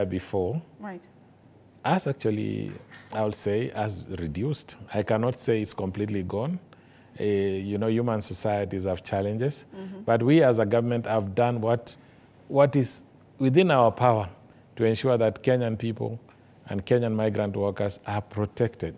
before, right, has actually, I would say, has reduced. I cannot say it's completely gone. You know, human societies have challenges, but we as a government have done what is within our power to ensure that Kenyan people and Kenyan migrant workers are protected.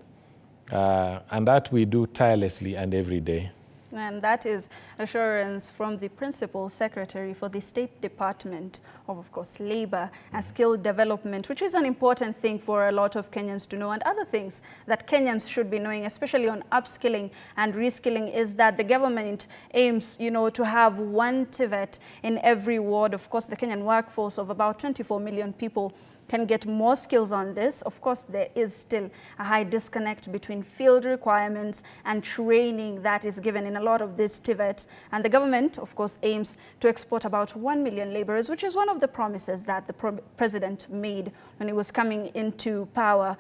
And that we do tirelessly and every day. And that is assurance from the Principal Secretary for the State Department of course, Labor and Skill Development, which is an important thing for a lot of Kenyans to know. And other things that Kenyans should be knowing, especially on upskilling and reskilling, is that the government aims, you know, to have one Tvet in every ward. Of course, the Kenyan workforce of about 24 million people can get more skills on this. Of course, there is still a high disconnect between field requirements and training that is given in a lot of these Tvets. And the government, of course, aims to export about 1 million laborers, which is one of the promises that the president made when he was coming into power.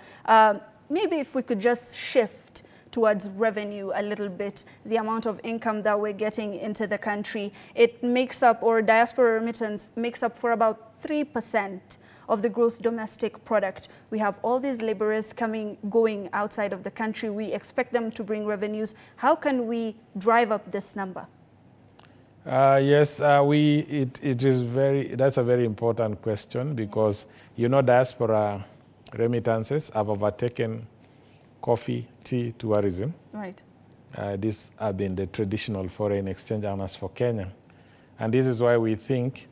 Maybe if we could just shift towards revenue a little bit, the amount of income that we're getting into the country, it makes up, or diaspora remittance makes up for about 3% of the gross domestic product. We have all these laborers going outside of the country. We expect them to bring revenues. How can we drive up this number? Yes, that's a very important question, because, you know, diaspora remittances have overtaken coffee, tea, tourism. Right. These have been the traditional foreign exchange earners for Kenya. And this is why we think,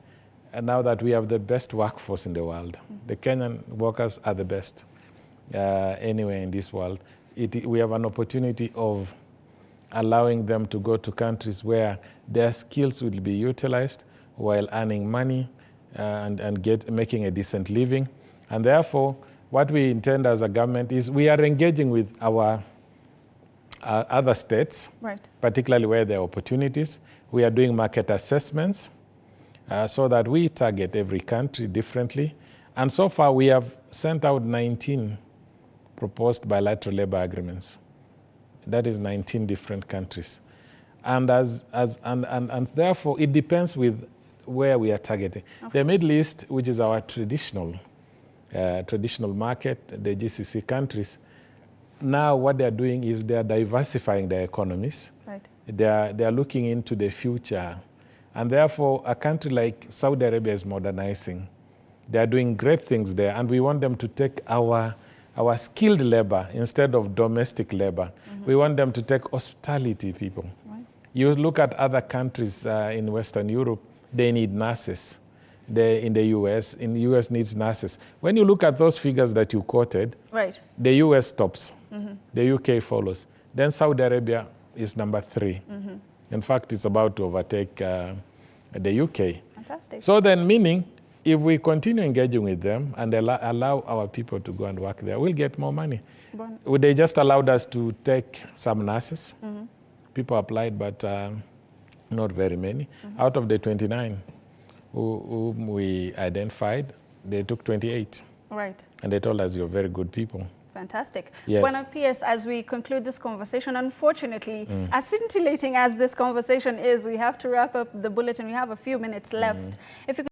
and now that we have the best workforce in the world, the Kenyan workers are the best anywhere in this world. We have an opportunity of allowing them to go to countries where their skills will be utilized while earning money and making a decent living. And therefore, what we intend as a government is we are engaging with our other states, right, particularly where there are opportunities. We are doing market assessments, so that we target every country differently. And so far, we have sent out 19 proposed bilateral labor agreements. That is 19 different countries. And therefore, it depends with where we are targeting. The Middle East, which is our traditional market, the GCC countries, now what they're doing is they're diversifying their economies. Right. They're looking into the future. And therefore, a country like Saudi Arabia is modernizing. They are doing great things there, and we want them to take our skilled labor instead of domestic labor. We want them to take hospitality people. Right. You look at other countries in Western Europe, they need nurses. In the US needs nurses. When you look at those figures that you quoted, right, the US tops, the UK follows. Then Saudi Arabia is number 3. In fact, it's about to overtake the UK. Fantastic. So then, meaning, if we continue engaging with them and allow our people to go and work there, we'll get more money. They just allowed us to take some nurses. People applied, but not very many. Out of the 29 whom we identified, they took 28. Right. And they told us, you're very good people. Fantastic. Yes. Bwana PS, as we conclude this conversation, unfortunately, as scintillating as this conversation is, we have to wrap up the bulletin. We have a few minutes left. If you could